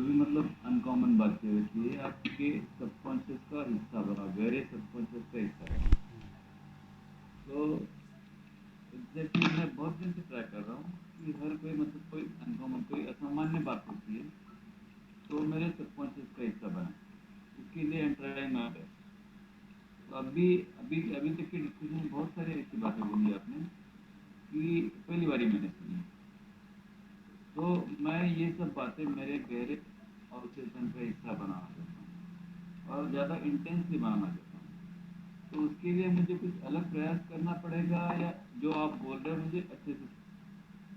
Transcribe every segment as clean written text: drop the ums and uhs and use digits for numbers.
जो भी मतलब अनकॉमन बातें होती है आपके सबकॉन्शियस का हिस्सा बना, गहरे सबकॉन्शियस का हिस्सा बना। तो एग्जैक्टली मैं बहुत दिन से ट्राई कर रहा हूँ कि हर कोई मतलब कोई अनकॉमन कोई असामान्य बात होती है तो मेरे सबकॉन्शियस का हिस्सा बना, इसके लिए I'm trying my best। तो अभी अभी अभी तक की डिस्कशन में बहुत सारी ऐसी बातें बोली आपने कि पहली बारी मैंने सुनी। तो मैं ये सब बातें मेरे गहरे ऑब्सेशन का हिस्सा बनाना चाहता हूँ और ज़्यादा इंटेंसली बनाना चाहता हूँ। तो उसके लिए मुझे कुछ अलग प्रयास करना पड़ेगा या जो आप बोल रहे हो मुझे अच्छे से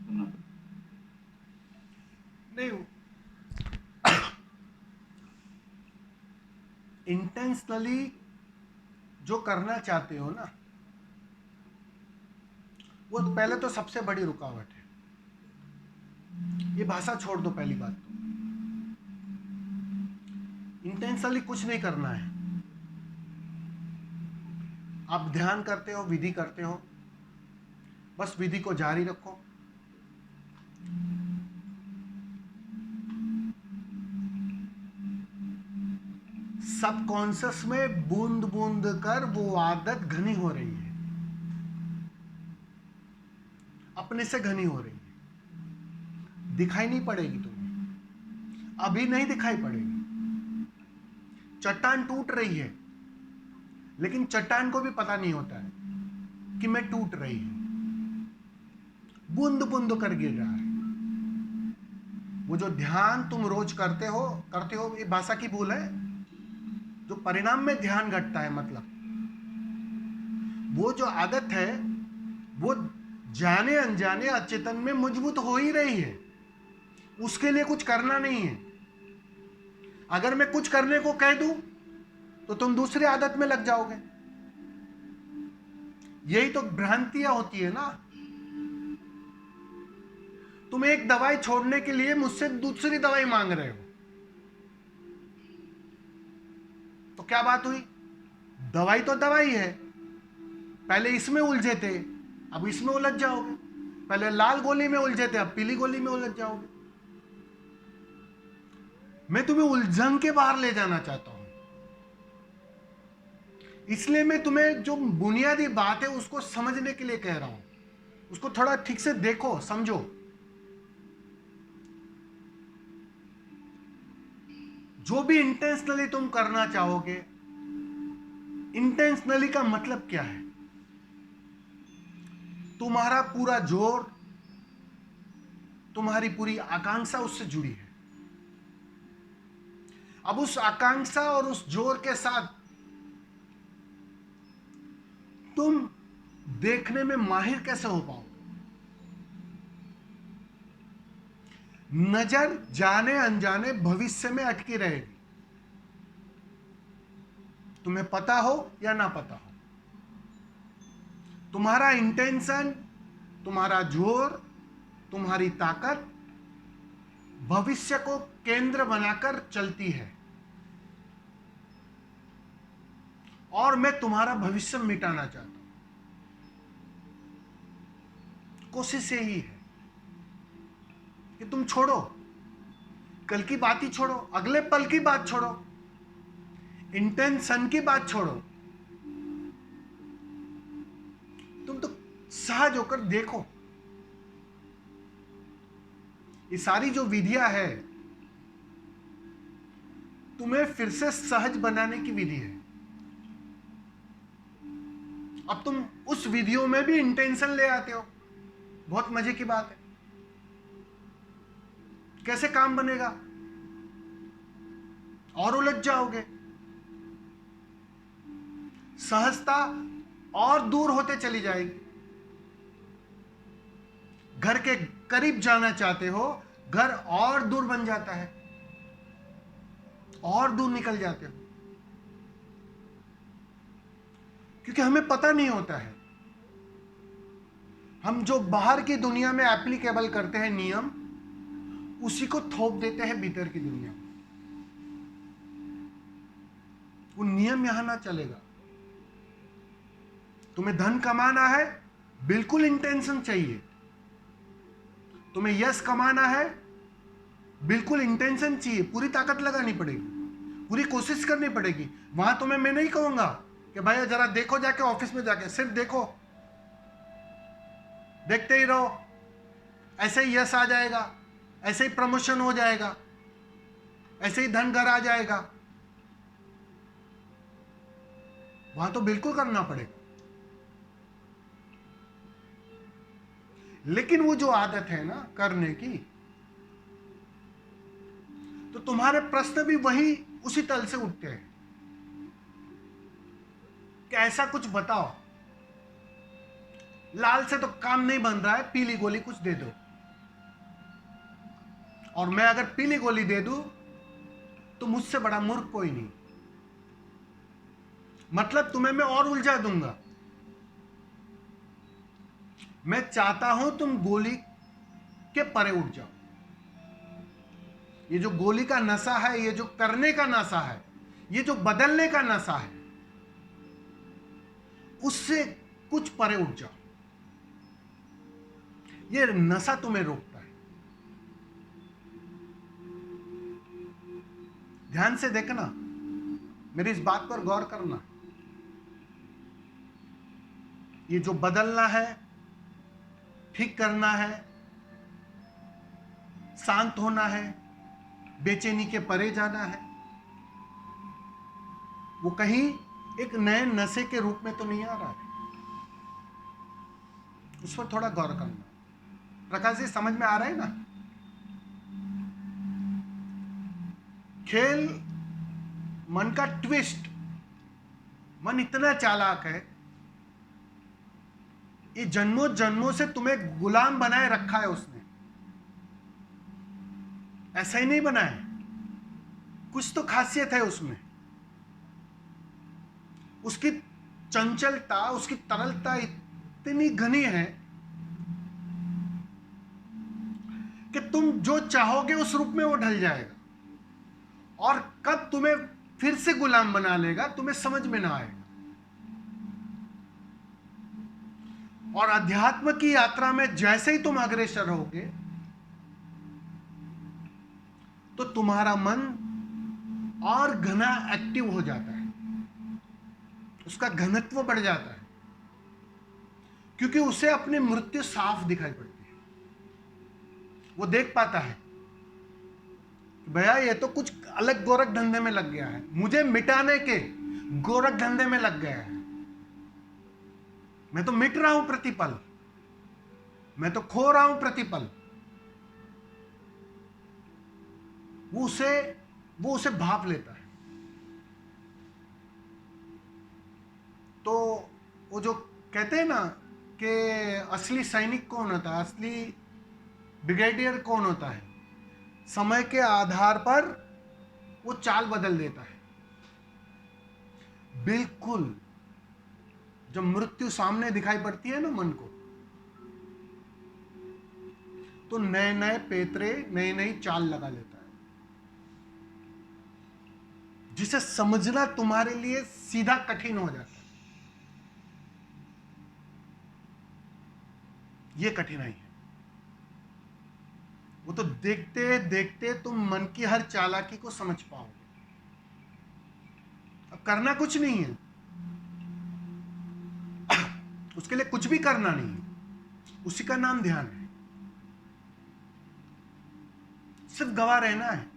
सुनना पड़ेगा? नहीं, इंटेंशनली जो करना चाहते हो ना, वो पहले तो सबसे बड़ी रुकावट है। ये भाषा छोड़ दो। पहली बात तो इंटेंशनली कुछ नहीं करना है। आप ध्यान करते हो, विधि करते हो, बस विधि को जारी रखो। सबकॉन्शियस में बूंद बूंद कर वो आदत घनी हो रही है, अपने से घनी हो रही है। दिखाई नहीं पड़ेगी तुम्हें, अभी नहीं दिखाई पड़ेगी। चट्टान टूट रही है, लेकिन चट्टान को भी पता नहीं होता है कि मैं टूट रही हूं। बूंद बूंद कर गिर रहा है। वो जो ध्यान तुम रोज करते हो, ये भाषा की भूल है। जो परिणाम में ध्यान घटता है, मतलब वो जो आदत है, वो जाने अनजाने अचेतन में मजबूत हो ही रही है। उसके लिए कुछ करना नहीं है। अगर मैं कुछ करने को कह दूं तो तुम दूसरी आदत में लग जाओगे। यही तो भ्रांतियां होती है ना। तुम एक दवाई छोड़ने के लिए मुझसे दूसरी दवाई मांग रहे हो, तो क्या बात हुई? दवाई तो दवाई है। पहले इसमें उलझे थे, अब इसमें उलझ जाओगे। पहले लाल गोली में उलझे थे, अब पीली गोली में उलझ जाओगे। मैं तुम्हें उलझन के बाहर ले जाना चाहता हूं। इसलिए मैं तुम्हें जो बुनियादी बात है उसको समझने के लिए कह रहा हूं। उसको थोड़ा ठीक से देखो, समझो। जो भी इंटेंशनली तुम करना चाहोगे, इंटेंशनली का मतलब क्या है? तुम्हारा पूरा जोर, तुम्हारी पूरी आकांक्षा उससे जुड़ी है। अब उस आकांक्षा और उस जोर के साथ तुम देखने में माहिर कैसे हो पाओगे? नजर जाने अनजाने भविष्य में अटकी रहेगी, तुम्हें पता हो या ना पता हो। तुम्हारा इंटेंशन, तुम्हारा जोर, तुम्हारी ताकत भविष्य को केंद्र बनाकर चलती है, और मैं तुम्हारा भविष्य मिटाना चाहता हूं। कोशिश यही है कि तुम छोड़ो, कल की बात ही छोड़ो, अगले पल की बात छोड़ो, इंटेंशन की बात छोड़ो। तुम तो सहज होकर देखो। ये सारी जो विधियां है, तुम्हें फिर से सहज बनाने की विधि है। अब तुम उस विधियों में भी इंटेंशन ले आते हो, बहुत मजे की बात है। कैसे काम बनेगा? और उलझ जाओगे। सहजता और दूर होते चली जाएगी। घर के करीब जाना चाहते हो, घर और दूर बन जाता है, और दूर निकल जाते हो। क्योंकि हमें पता नहीं होता है। हम जो बाहर की दुनिया में एप्लीकेबल करते हैं नियम, उसी को थोप देते हैं भीतर की दुनिया में। वो नियम यहां ना चलेगा। तुम्हें धन कमाना है, बिल्कुल इंटेंशन चाहिए। तुम्हें यश कमाना है, बिल्कुल इंटेंशन चाहिए, पूरी ताकत लगानी पड़ेगी, पूरी कोशिश करनी पड़ेगी। वहां तुम्हें मैं नहीं कहूंगा कि भैया जरा देखो जाके ऑफिस में जाके, सिर्फ देखो, देखते ही रहो, ऐसे ही यश आ जाएगा, ऐसे ही प्रमोशन हो जाएगा, ऐसे ही धन घर आ जाएगा। वहां तो बिल्कुल करना पड़ेगा। लेकिन वो जो आदत है ना करने की, तो तुम्हारे प्रश्न भी वही उसी तल से उठते हैं कि ऐसा कुछ बताओ, लाल से तो काम नहीं बन रहा है, पीली गोली कुछ दे दो। और मैं अगर पीली गोली दे दूं तो मुझसे बड़ा मूर्ख कोई नहीं। मतलब तुम्हें मैं और उलझा दूंगा। मैं चाहता हूं तुम गोली के परे उठ जाओ। ये जो गोली का नशा है, ये जो करने का नशा है, ये जो बदलने का नशा है, उससे कुछ परे उठ जाओ। ये नशा तुम्हें रोकता है। ध्यान से देखना, मेरी इस बात पर गौर करना। ये जो बदलना है, ठीक करना है, शांत होना है, बेचैनी के परे जाना है, वो कहीं एक नए नशे के रूप में तो नहीं आ रहा है। उस पर थोड़ा गौर करना। प्रकाश जी, समझ में आ रहा है ना? खेल मन का ट्विस्ट। मन इतना चालाक है, ये जन्मों जन्मों से तुम्हें गुलाम बनाए रखा है उसने। ऐसा ही नहीं बनाया, कुछ तो खासियत है उसमें। उसकी चंचलता, उसकी तरलता इतनी घनी है कि तुम जो चाहोगे उस रूप में वो ढल जाएगा, और कब तुम्हें फिर से गुलाम बना लेगा तुम्हें समझ में ना आएगा। और अध्यात्म की यात्रा में जैसे ही तुम अग्रसर होगे तो तुम्हारा मन और घना एक्टिव हो जाता है, उसका घनत्व बढ़ जाता है, क्योंकि उसे अपनी मृत्यु साफ दिखाई पड़ती है। वो देख पाता है भैया ये तो कुछ अलग गोरख धंधे में लग गया है, मुझे मिटाने के गोरख धंधे में लग गया है। मैं तो मिट रहा हूं प्रतिपल, मैं तो खो रहा हूं प्रतिपल। वो उसे भाप लेता है। तो वो जो कहते हैं ना कि असली सैनिक कौन होता है, असली ब्रिगेडियर कौन होता है, समय के आधार पर वो चाल बदल देता है। बिल्कुल जब मृत्यु सामने दिखाई पड़ती है ना मन को, तो नए नए पेतरे, नई नई चाल लगा लेता है, जिसे समझना तुम्हारे लिए सीधा कठिन हो जाता है। ये कठिनाई है। वो तो देखते देखते तुम मन की हर चालाकी को समझ पाओगे। अब करना कुछ नहीं है, उसके लिए कुछ भी करना नहीं है, उसी का नाम ध्यान है। सिर्फ गवाह रहना है।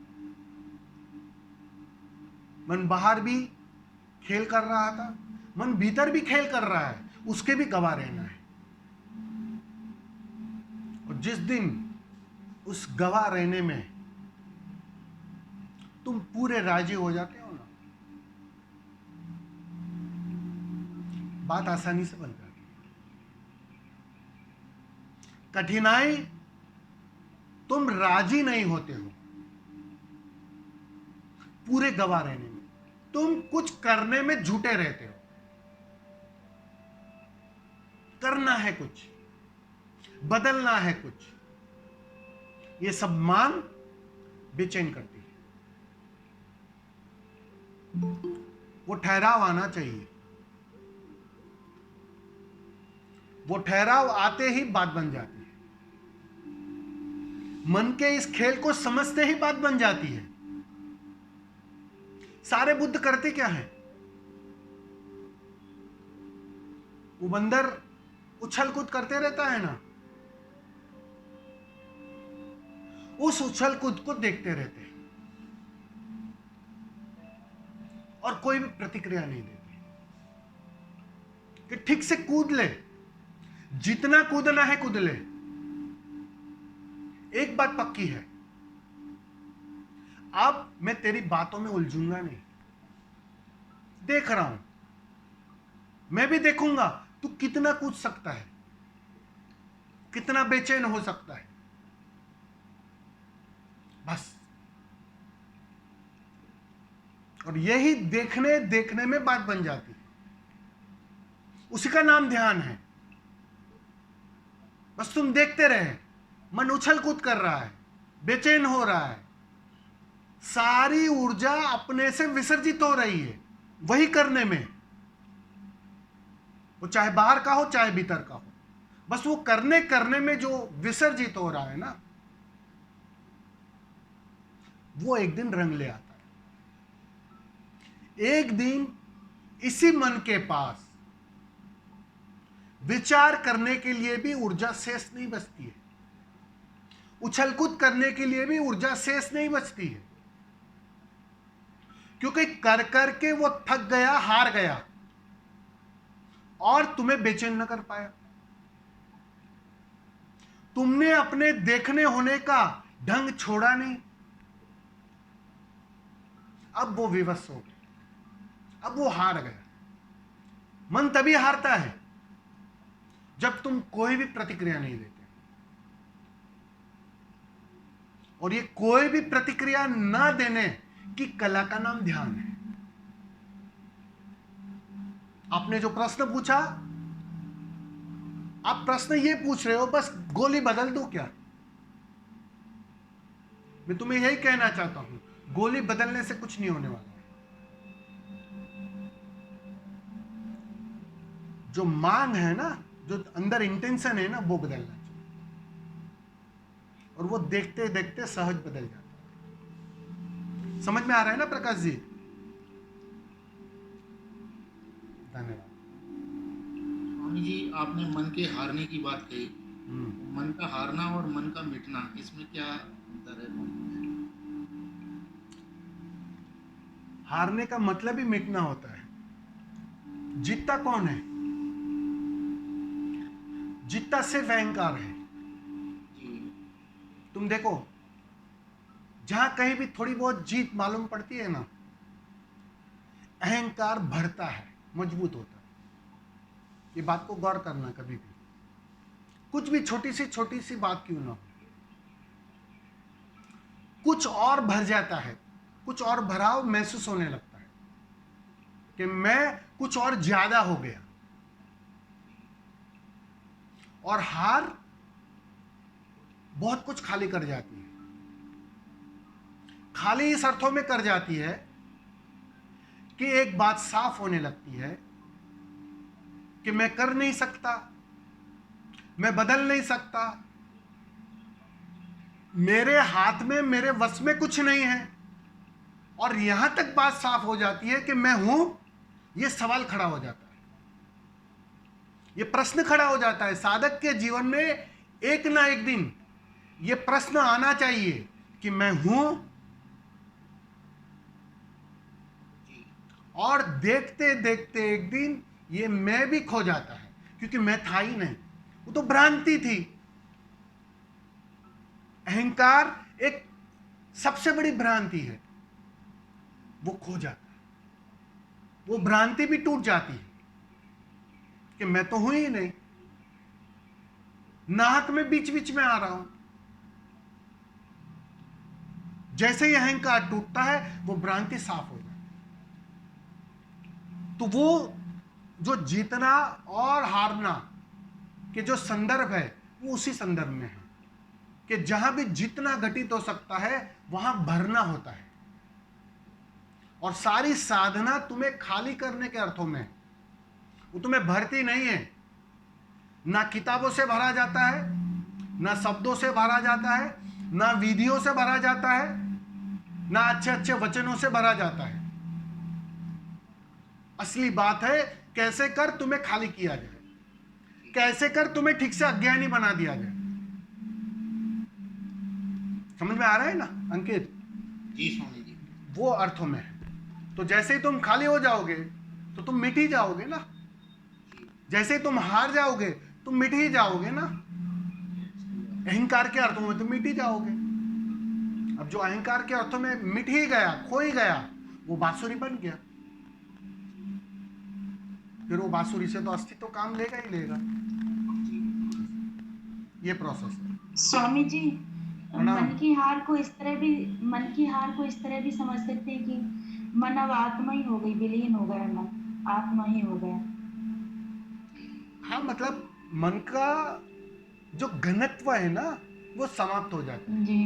मन बाहर भी खेल कर रहा था, मन भीतर भी खेल कर रहा है, उसके भी गवाह रहना है। और जिस दिन उस गवाह रहने में तुम पूरे राजी हो जाते हो ना, बात आसानी से बन जाती है। कठिनाई तुम राजी नहीं होते हो पूरे गवाह रहने में, तुम कुछ करने में झूठे रहते हो। करना है कुछ, बदलना है कुछ, ये सब मांग बेचैन करती है। वो ठहराव आना चाहिए, वो ठहराव आते ही बात बन जाती है। मन के इस खेल को समझते ही बात बन जाती है। सारे बुद्ध करते क्या है? वो बंदर उछल कूद करते रहता है ना, उस उछल कूद को देखते रहते हैं और कोई भी प्रतिक्रिया नहीं देते कि ठीक से कूद ले, जितना कूदना है कूद ले। एक बात पक्की है, अब मैं तेरी बातों में उलझूंगा नहीं। देख रहा हूं, मैं भी देखूंगा तू कितना कूद सकता है, कितना बेचैन हो सकता है। बस। और यही देखने देखने में बात बन जाती है। उसी का नाम ध्यान है। बस तुम देखते रहे, मन उछल कूद कर रहा है, बेचैन हो रहा है, सारी ऊर्जा अपने से विसर्जित हो रही है वही करने में। वो चाहे बाहर का हो चाहे भीतर का हो, बस वो करने करने में जो विसर्जित हो रहा है ना, वो एक दिन रंग ले आता है। एक दिन इसी मन के पास विचार करने के लिए भी ऊर्जा शेष नहीं बचती है, उछलकूद करने के लिए भी ऊर्जा शेष नहीं बचती है, क्योंकि कर करके वो थक गया, हार गया और तुम्हें बेचैन न कर पाया। तुमने अपने देखने होने का ढंग छोड़ा नहीं। अब वो विवश हो गया, अब वो हार गया। मन तभी हारता है जब तुम कोई भी प्रतिक्रिया नहीं देते, और ये कोई भी प्रतिक्रिया ना देने की कला का नाम ध्यान है। आपने जो प्रश्न पूछा, आप प्रश्न ये पूछ रहे हो बस गोली बदल दूं क्या? मैं तुम्हें यही कहना चाहता हूं, गोली बदलने से कुछ नहीं होने वाला। जो मांग है ना, जो अंदर इंटेंशन है ना, वो बदलना चाहिए, और वो देखते देखते सहज बदल जाता है। समझ में आ रहा है ना प्रकाश जी? धन्यवाद। स्वामी जी, आपने मन के हारने की बात कही। मन का हारना और मन का मिटना, इसमें क्या अंतर है? हारने का मतलब ही मिटना होता है। जीतता कौन है? जीतता सिर्फ अहंकार है। तुम देखो, जहां कहीं भी थोड़ी बहुत जीत मालूम पड़ती है ना, अहंकार बढ़ता है, मजबूत होता है। ये बात को गौर करना कभी भी, कुछ भी छोटी सी बात क्यों ना हो, कुछ और भर जाता है, कुछ और भराव महसूस होने लगता है कि मैं कुछ और ज्यादा हो गया। और हार बहुत कुछ खाली कर जाती है। खाली इस अर्थों में कर जाती है कि एक बात साफ होने लगती है कि मैं कर नहीं सकता, मैं बदल नहीं सकता, मेरे हाथ में, मेरे वश में कुछ नहीं है। और यहां तक बात साफ हो जाती है कि मैं हूं, यह सवाल खड़ा हो जाता है, यह प्रश्न खड़ा हो जाता है। साधक के जीवन में एक ना एक दिन यह प्रश्न आना चाहिए कि मैं हूं, और देखते देखते एक दिन ये मैं भी खो जाता है, क्योंकि मैं था ही नहीं, वो तो भ्रांति थी। अहंकार एक सबसे बड़ी भ्रांति है, वो खो जाता है, वो भ्रांति भी टूट जाती है कि मैं तो हूं ही नहीं, नाहक में बीच बीच में आ रहा हूं। जैसे ही अहंकार टूटता है, वो भ्रांति साफ हो जाती है। तो वो जो जीतना और हारना के जो संदर्भ है, वो उसी संदर्भ में है कि जहां भी जितना घटित हो सकता है वहां भरना होता है। और सारी साधना तुम्हें खाली करने के अर्थों में, वो तुम्हें भरती नहीं है। ना किताबों से भरा जाता है, ना शब्दों से भरा जाता है, ना विधियों से भरा जाता है, ना अच्छे अच्छे वचनों से भरा जाता है। असली बात है कैसे कर तुम्हें खाली किया जाए, कैसे कर तुम्हें ठीक से अज्ञानी बना दिया जाए। समझ में आ रहा है ना अंकित? जी स्वामी जी। वो अर्थों में है। तो जैसे ही तुम खाली हो जाओगे तो तुम मिट ही जाओगे ना। जैसे ही तुम हार जाओगे तुम मिट ही जाओगे ना। अहंकार के अर्थों में तुम मिट ही जाओगे। अब जो अहंकार के अर्थों में मिट ही गया, खो ही गया, वो बांसुरी बन गया। फिर वो बांसुरी से तो अस्तित्व काम लेगा ही लेगा। ये प्रोसेस है। स्वामी जी, प्रणाम। मन की हार को इस तरह भी समझ सकते हैं कि मन अब आत्मा ही हो गई, विलीन हो गया, मन आत्मा ही हो गया। हाँ, मतलब मन का जो घनत्व है ना वो समाप्त हो जाता है। जी।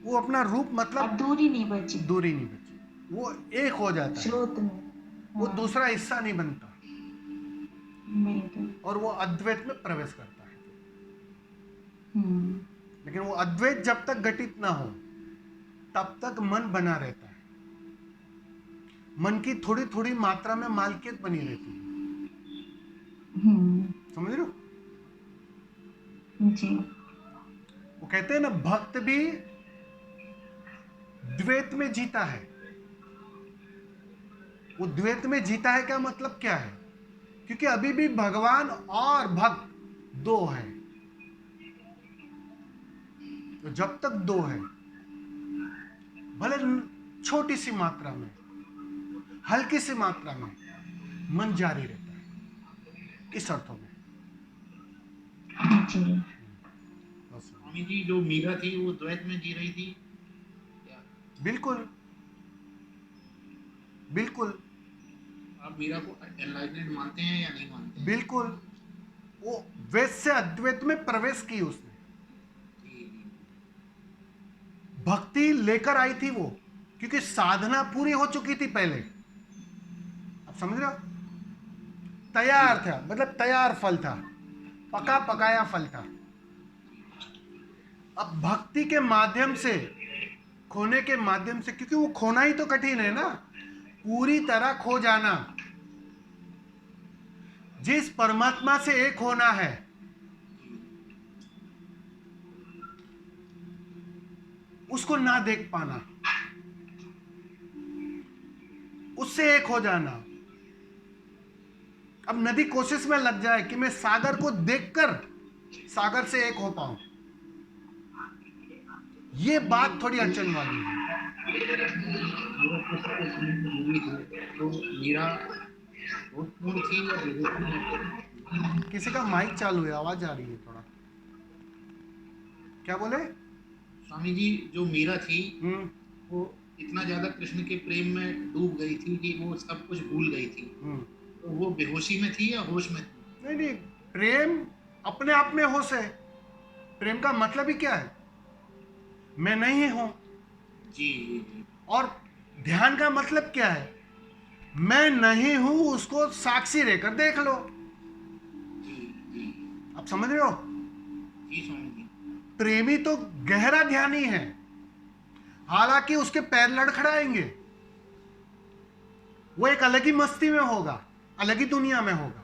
वो अपना रूप मतलब अब दूरी नहीं बची, दूरी नहीं बची, वो एक हो जाता है। स्रोत में वो दूसरा हिस्सा नहीं बनता बिल्कुल। और वो अद्वैत में प्रवेश करता है। हम्म, लेकिन वो अद्वैत जब तक घटित ना हो तब तक मन बना रहता है। मन की थोड़ी थोड़ी मात्रा में मालकियत बनी रहती है। समझ रहे हो? जी। वो कहते हैं ना, भक्त भी द्वैत में जीता है। वो द्वैत में जीता है क्या मतलब क्या है? क्योंकि अभी भी भगवान और भक्त दो है। तो जब तक दो है, भले छोटी सी मात्रा में, हल्की सी मात्रा में, मन जारी रहता है। किस अर्थों में? जी। स्वामी जी, जो मीरा थी वो द्वैत में जी रही थी क्या? बिल्कुल बिल्कुल आप मीरा को एनलाइटनेड मानते हैं या नहीं मानते हैं? बिल्कुल। वो द्वैत से अद्वैत में प्रवेश की उसने। जी, जी। भक्ति लेकर आई थी वो, क्योंकि साधना पूरी हो चुकी थी पहले। आप समझ रहे हो? तैयार था, मतलब तैयार फल था, पका पकाया फल था। अब भक्ति के माध्यम से, खोने के माध्यम से, क्योंकि वो खोना ही तो कठिन है ना, पूरी तरह खो जाना। जिस परमात्मा से एक होना है, उसको ना देख पाना, उससे एक हो जाना। अब नदी कोशिश में लग जाए कि मैं सागर को देखकर सागर से एक हो पाऊं, ये बात थोड़ी अड़चन वाली है। मीरा किस समय में डूबी थी? तो मीरा बहुत पूर्ण थी या बेहोशी में? किसी का माइक चालू है, आवाज आ रही है थोड़ा। क्या बोले? स्वामी जी, जो मीरा थी वो इतना ज्यादा कृष्ण के प्रेम में डूब गई थी कि वो सब कुछ भूल गई थी। तो वो बेहोशी में थी या होश में थी? नहीं नहीं, प्रेम अपने आप में होश है। प्रेम का मतलब ही क्या है? मैं नहीं हूं। जी, जी, जी। और ध्यान का मतलब क्या है? मैं नहीं हूं, उसको साक्षी रहकर देख लो। जी, जी। आप समझ रहे हो? जी स्वामी जी। प्रेमी तो गहरा ध्यानी है, हालांकि उसके पैर लड़खड़ाएंगे, वो एक अलग ही मस्ती में होगा, अलग ही दुनिया में होगा,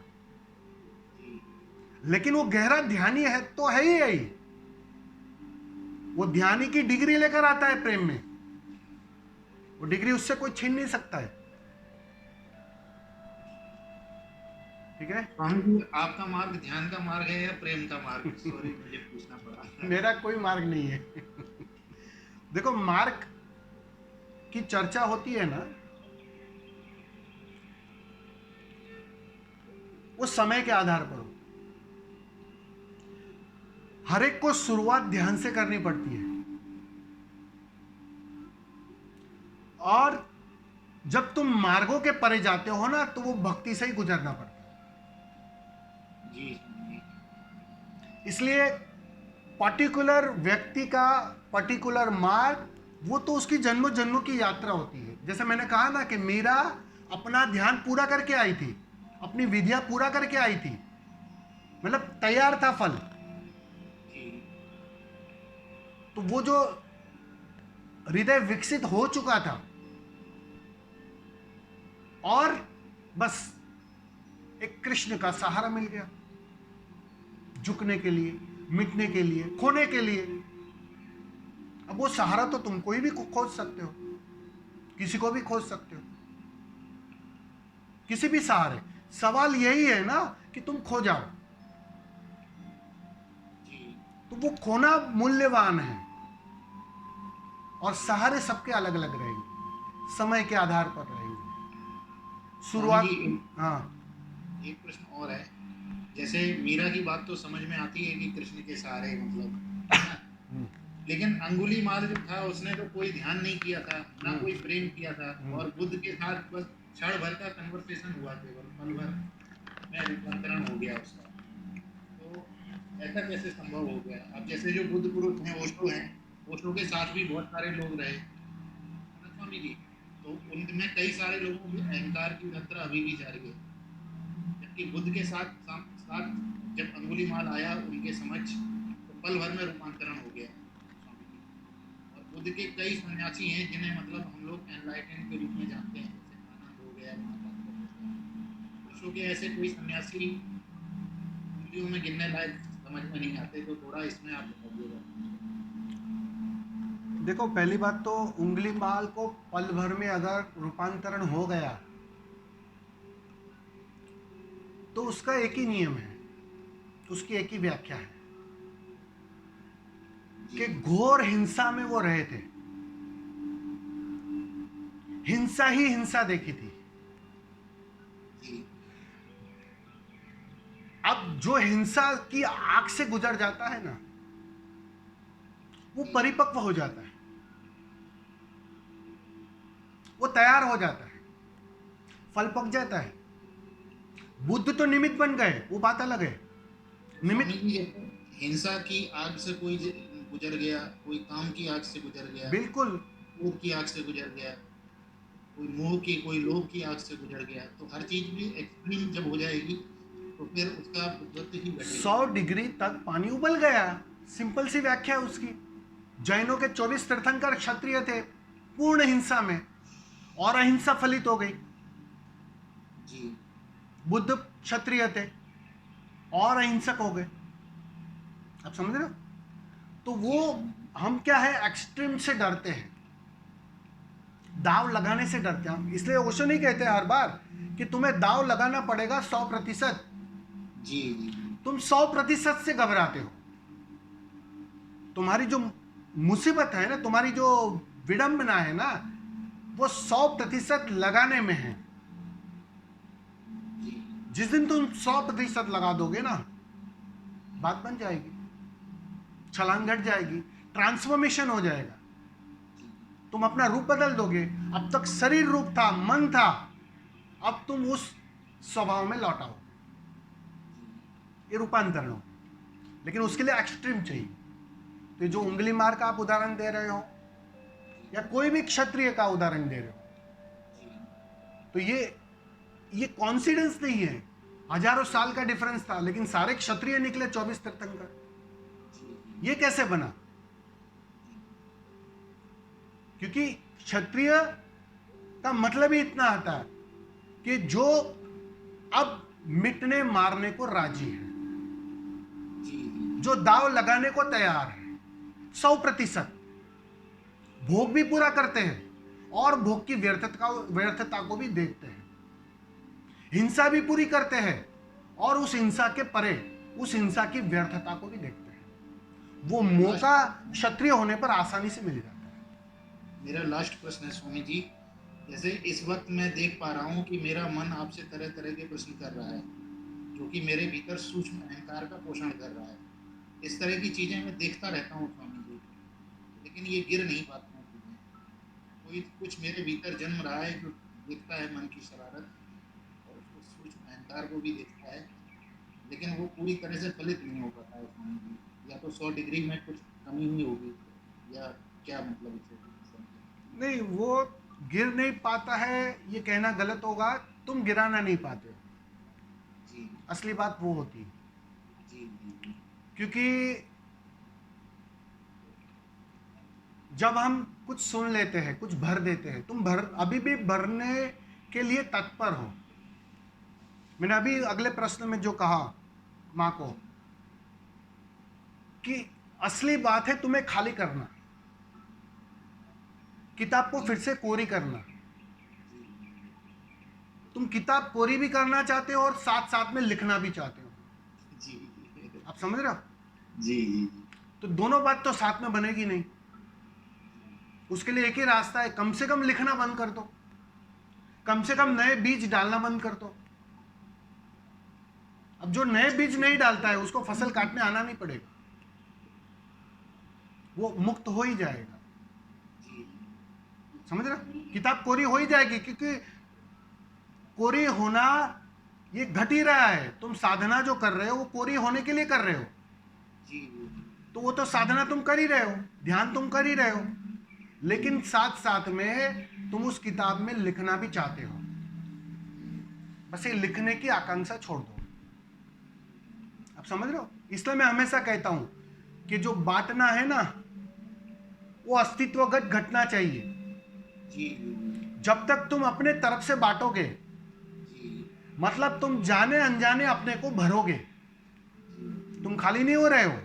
लेकिन वो गहरा ध्यानी है तो है ही यही। वो ध्यानी की डिग्री लेकर आता है प्रेम में, वो डिग्री उससे कोई छीन नहीं सकता है। ठीक है? स्वामी जी, आपका मार्ग ध्यान का मार्ग है या प्रेम का मार्ग? सॉरी, मुझे पूछना पड़ा। मेरा कोई मार्ग नहीं है। देखो, मार्ग की चर्चा होती है ना, वो समय के आधार पर हो। हर एक को शुरुआत ध्यान से करनी पड़ती है, और जब तुम मार्गों के परे जाते हो ना तो वो भक्ति से ही गुजरना पड़ता है। जी, जी। इसलिए पर्टिकुलर व्यक्ति का पर्टिकुलर मार्ग, वो तो उसकी जन्मों जन्मों की यात्रा होती है। जैसे मैंने कहा ना कि मीरा अपना ध्यान पूरा करके आई थी, अपनी विद्या पूरा करके आई थी, मतलब तैयार था फल। जी। तो वो जो हृदय विकसित हो चुका था और बस एक कृष्ण का सहारा मिल गया, झुकने के लिए, मिटने के लिए, खोने के लिए। अब वो सहारा तो तुम कोई भी खोज सकते हो, किसी को भी खोज सकते हो, किसी भी सहारे। सवाल यही है ना कि तुम खो जाओ, जी तो वो खोना मूल्यवान है। और सहारे सबके अलग अलग रहेंगे, समय के आधार पर रहेंगे। शुरुआत, स्वामी जी, हाँ एक प्रश्न और है। जैसे मीरा की बात तो समझ में आती है कि कृष्ण के सहारे मतलब, है ना? लेकिन अंगुलीमाल जो था उसने तो कोई ध्यान नहीं किया था, ना कोई प्रेम किया था, और बुद्ध के साथ बस क्षण भर का कन्वर्सेशन हुआ, केवल पल भर में रूपांतरण हो गया उसका। तो ऐसा कैसे संभव हो गया? अब जैसे जो बुद्ध पुरुष हैं, ओशो के साथ भी बहुत सारे लोग रहे, है ना स्वामी जी? तो उनमें कई सारे लोगों की अहंकार की यात्रा अभी भी जारी है, जबकि बुद्ध के साथ साथ जब अंगुलीमाल आया उनके समक्ष, तो पल भर में रूपांतरण हो गया स्वामी जी। और बुद्ध के कई सन्यासी हैं जिन्हें मतलब हम लोग एनलाइटन के रूप में जानते हैं, जैसे आनंद हो गया, महापात्र हो गया। पुरुषों के ऐसे कोई सन्यासी उंगलियों में गिनने लायक समझ में नहीं आते, तो थोड़ा इसमें आप बताइएगा। देखो, पहली बात तो उंगली माल को पल भर में अगर रूपांतरण हो गया तो उसका एक ही नियम है, उसकी एक ही व्याख्या है कि घोर हिंसा में वो रहे थे, हिंसा ही हिंसा देखी थी। जी अब जो हिंसा की आग से गुजर जाता है ना, वो परिपक्व हो जाता है, वो तैयार हो जाता है, फल पक जाता है। बुद्ध तो निमित्त बन गए, वो बात अलग है। स्वामी निमित्त, जी, जैसे हिंसा की आग से कोई गुजर गया, कोई काम की आग से गुजर गया, बिल्कुल। क्रोध की आग से गुजर गया, कोई मोह की, कोई लोभ की आग से गुजर गया, तो हर चीज भी एक्सट्रीम जब हो जाएगी तो फिर उसका विद्वत ही घटेगा। 100 डिग्री तक पानी उबल गया, सिंपल सी व्याख्या है उसकी। जैनों के 24 तीर्थंकर क्षत्रिय थे, पूर्ण हिंसा में, और अहिंसा फलित हो गई। जी बुद्ध क्षत्रिय थे और अहिंसक हो गए। आप समझ रहे हो? तो जी वो, स्वामी जी। हम क्या है, एक्सट्रीम से डरते हैं, दाव लगाने से डरते हैं हम। इसलिए ओशो नहीं कहते हर बार कि तुम्हें दाव लगाना पड़ेगा 100%। जी जी जी तुम 100% से घबराते हो। तुम्हारी जो मुसीबत है ना, तुम्हारी जो विडंबना है ना, वो 100% लगाने में है। जी जिस दिन तुम 100% लगा दोगे ना, बात बन जाएगी, छलांग घट जाएगी, ट्रांसफॉर्मेशन हो जाएगा, तुम अपना रूप बदल दोगे। अब तक शरीर रूप था, मन था, अब तुम उस स्वभाव में लौटाओ, ये रूपांतरण हो। लेकिन उसके लिए एक्सट्रीम चाहिए। तो जो उंगली मार का आप उदाहरण दे रहे हो, या कोई भी क्षत्रिय का उदाहरण दे रहे हो, तो ये कॉन्सिडेंस नहीं है। हजारों साल का डिफरेंस था, लेकिन सारे क्षत्रिय निकले 24 तीर्थंकर। ये कैसे बना? क्योंकि क्षत्रिय का मतलब ही इतना आता है कि जो अब मिटने मारने को राजी है, जो दाव लगाने को तैयार है, 100%। भोग भी पूरा करते हैं और भोग की व्यर्थता को भी देखते हैं। हिंसा भी पूरी करते हैं और उस हिंसा के परे उस हिंसा की व्यर्थता को भी देखते हैं। वो मौका क्षत्रिय होने पर आसानी से मिल जाता है। मेरा लास्ट प्रश्न है स्वामी जी। जैसे इस वक्त मैं देख पा रहा हूँ कि मेरा मन आपसे तरह तरह के प्रश्न कर रहा है, जो कि मेरे भीतर सूक्ष्म अहंकार का पोषण कर रहा है। इस तरह की चीजें मैं देखता रहता हूँ स्वामी जी, लेकिन ये गिर नहीं पाती हैं चीजें। कोई कुछ मेरे भीतर जन्म रहा है जो देखता है मन की शरारत, और उसको सूक्ष्म अहंकार को भी देखता है, लेकिन वो पूरी तरह से फलित नहीं हो पाता है स्वामी जी। या तो 100 डिग्री में कुछ कमी हुई होगी, या क्या मतलब इसे? नहीं, वो गिर नहीं पाता है ये कहना गलत होगा। तुम गिराना नहीं पाते हो, जी असली बात वो होती है। जी जी क्योंकि जब हम कुछ सुन लेते हैं, कुछ भर देते हैं, तुम अभी भी भरने के लिए तत्पर हो। मैंने अभी अगले प्रश्न में जो कहा माँ को कि असली बात है तुम्हें खाली करना, किताब को फिर से कोरी करना। तुम किताब कोरी भी करना चाहते हो और साथ साथ में लिखना भी चाहते हो। जी आप समझ रहे हो? जी जी तो दोनों बात तो साथ में बनेगी नहीं। उसके लिए एक ही रास्ता है, कम से कम लिखना बंद कर दो, कम से कम नए बीज डालना बंद कर दो। अब जो नए बीज नहीं डालता है उसको फसल काटने आना नहीं पड़ेगा, वो मुक्त हो ही जाएगा। समझ रहे? किताब कोरी हो ही जाएगी, क्योंकि कोरी होना ये घट ही रहा है। तुम साधना जो कर रहे हो वो कोरी होने के लिए कर रहे हो, जी तो वो तो साधना तुम कर ही रहे हो, ध्यान तुम कर ही रहे हो, लेकिन साथ साथ में तुम उस किताब में लिखना भी चाहते हो। बस ये लिखने की आकांक्षा छोड़ दो। आप समझ रहे हो? इसलिए मैं हमेशा कहता हूं कि जो बांटना है ना वो अस्तित्वगत घटना चाहिए। जी जब तक तुम अपने तरफ से बांटोगे, जी मतलब तुम जाने अनजाने अपने को भरोगे, तुम खाली नहीं हो रहे हो,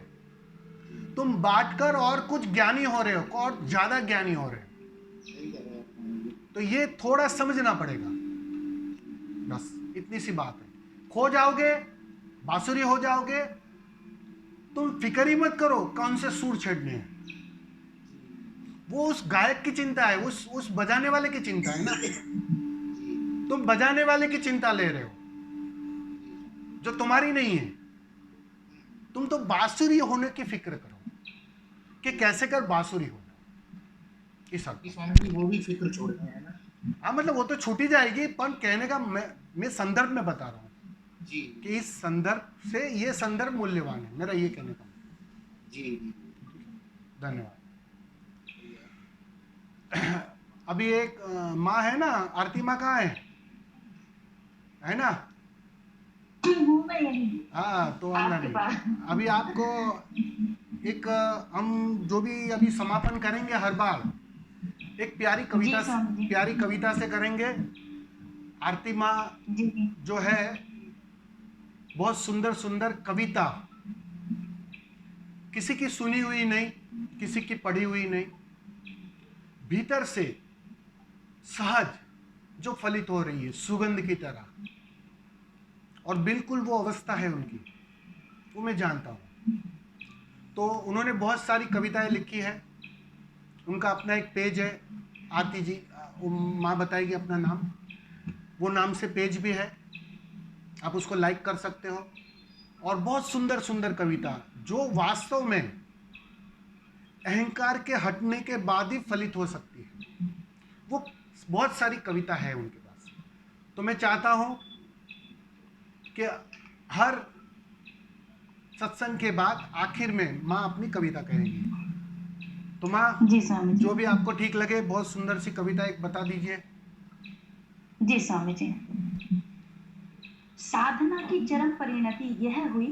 तुम बांटकर और कुछ ज्ञानी हो रहे हो, और ज्यादा ज्ञानी हो रहे हो। सही कह रहे हैं। तो ये थोड़ा समझना पड़ेगा, बस इतनी सी बात है। खो जाओगे, बांसुरी हो जाओगे, तुम फिक्र ही मत करो कौन से सुर छेड़ने हैं, वो उस गायक की चिंता है, उस बजाने वाले की चिंता है ना। तुम बजाने वाले की चिंता ले रहे हो जो तुम्हारी नहीं है। तुम तो बांसुरी होने की फिक्र करो कि कैसे कर बांसुरी होना। इस हद कि स्वामी जी वो भी फिक्र छोड़ गए हैं ना। हाँ, मतलब वो तो छूटी जाएगी, पर कहने का मैं संदर्भ में बता रहा हूँ जी कि इस संदर्भ से ये संदर्भ मूल्यवान है, मेरा ये कहने का मतलब। जी धन्यवाद। अभी एक माँ है ना, आरती माँ कहाँ है ना? हूँ मैं यहीं हाँ, तो आना आपके नहीं। पास। अभी आपको एक हम जो भी अभी समापन करेंगे हर बार एक जी स्वामी जी। प्यारी कविता से करेंगे। आरती माँ जी जो है बहुत सुंदर सुंदर कविता, किसी की सुनी हुई नहीं, किसी की पढ़ी हुई नहीं, भीतर से सहज जो फलित हो रही है सुगंध की तरह, और बिल्कुल वो अवस्था है उनकी, वो मैं जानता हूँ। तो उन्होंने बहुत सारी कविताएं लिखी है, उनका अपना एक पेज है, आरती जी वो माँ बताएगी अपना नाम, वो नाम से पेज भी है, आप उसको लाइक कर सकते हो। और बहुत सुंदर सुंदर कविता जो वास्तव में अहंकार के हटने के बाद ही फलित हो सकती है, वो बहुत सारी कविता है उनके पास। तो मैं चाहता हूं कि हर सत्संग के बाद आखिर में माँ अपनी कविता कहेंगी। तो माँ जी स्वामी जी। जो भी आपको ठीक लगे, बहुत सुंदर सी कविता एक बता दीजिए। जी स्वामी जी। साधना की चरम परिणति यह हुई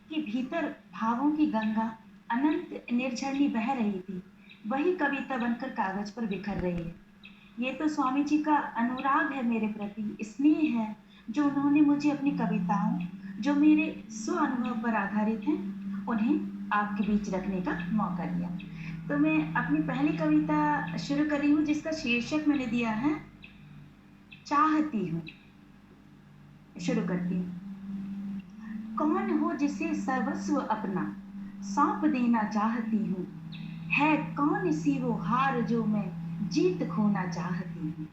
कि भीतर भावों की गंगा अनंत निर्झरणी बह रही थी, वही कविता बनकर कागज पर बिखर रही है। ये तो स्वामी जी का अनुराग है मेरे प्रति, स्नेह है जो उन्होंने मुझे अपनी कविताओं जो मेरे स्व अनुभव पर आधारित हैं उन्हें आपके बीच रखने का मौका दिया। तो मैं अपनी पहली कविता शुरू कर रही हूँ जिसका शीर्षक मैंने दिया है चाहती हूँ। शुरू करती हूँ। कौन हो जिसे सर्वस्व अपना सौंप देना चाहती हूँ, है कौन सी वो हार जो मैं जीत खोना चाहती हूँ।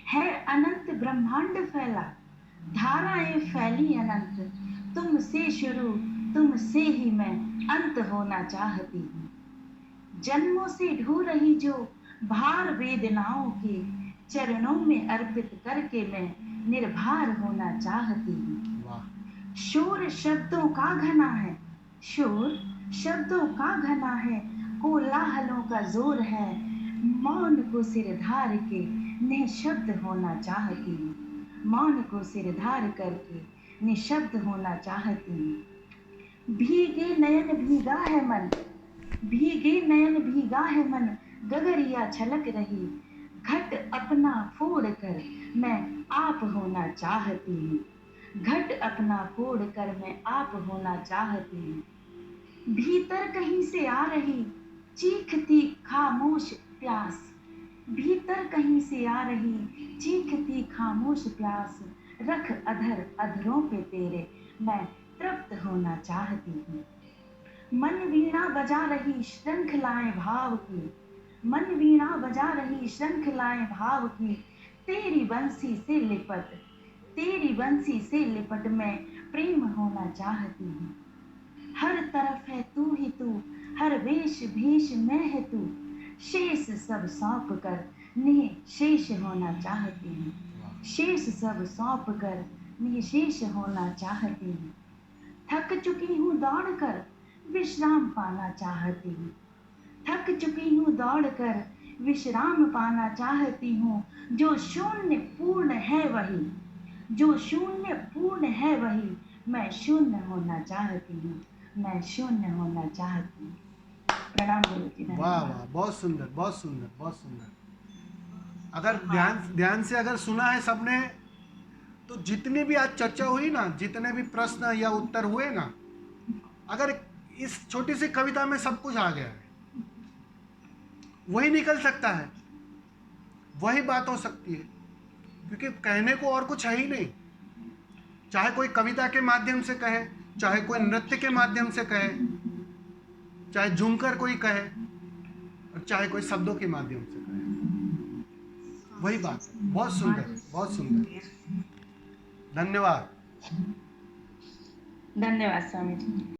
है अनंत ब्रह्मांड फैला, धाराएं फैली अनंत, तुमसे शुरू तुमसे ही मैं अंत होना चाहती हूँ। जन्मों से ढो रही जो भार वेदनाओं के चरणों में अर्पित करके मैं निर्भर होना चाहती हूँ। वाह। शोर शब्दों का घना है, शोर शब्दों का घना है, कोलाहलों का जोर है, मौन को सिरधार के निशब्द होना चाहती हूँ। मौन को सिरधार करके निशब्द होना चाहती हूँ। भीगे नयन भीगा है मन, भीगे नयन भीगा है मन, गगरिया छलक रही, घट अपना फोड़ कर मैं आप होना चाहती हूँ, घट अपना फोड़ कर मैं आप होना चाहती हूँ। भीतर कहीं से आ रही चीखती खामोश प्यास, भीतर कहीं से आ रही चीखती खामोश प्यास, रख अधर अधरों पे तेरे मैं तृप्त होना चाहती हूँ। मन वीणा बजा रही श्रृंखलाएं भाव की, मन वीणा बजा रही श्रृंखलाएं भाव की, तेरी बंसी से लिपट, तेरी बंसी से लिपट मैं प्रेम होना चाहती हूँ। हर तरफ है तू ही तू, हर वेश भेष में है तू, शेष सब सौंप कर निह शेष होना चाहती हूँ, शेष सब सौंप कर निह शेष होना चाहती हूँ। थक चुकी हूँ दौड़ कर विश्राम पाना चाहती हूँ, थक चुकी हूँ दौड़ कर विश्राम पाना चाहती हूँ। जो शून्य पूर्ण है वही, जो शून्य पूर्ण है वही, मैं शून्य होना चाहती हूँ, मैं शून्य होना चाहती हूँ। प्रणाम गुरु जी। वाह वाह, बहुत सुंदर, बहुत सुंदर, बहुत सुंदर। अगर ध्यान ध्यान से अगर सुना है सबने, तो जितनी भी आज चर्चा हुई ना, जितने भी प्रश्न या उत्तर हुए ना, अगर इस छोटी सी कविता में सब कुछ आ गया है, वही निकल सकता है, वही बात हो सकती है, क्योंकि कहने को और कुछ है ही नहीं। चाहे कोई कविता के माध्यम से कहे, चाहे कोई नृत्य के माध्यम से कहे, चाहे झूमकर कोई कहे, और चाहे कोई शब्दों के माध्यम से कहे, वही बात है। बहुत सुंदर, बहुत सुंदर। धन्यवाद। धन्यवाद स्वामी जी।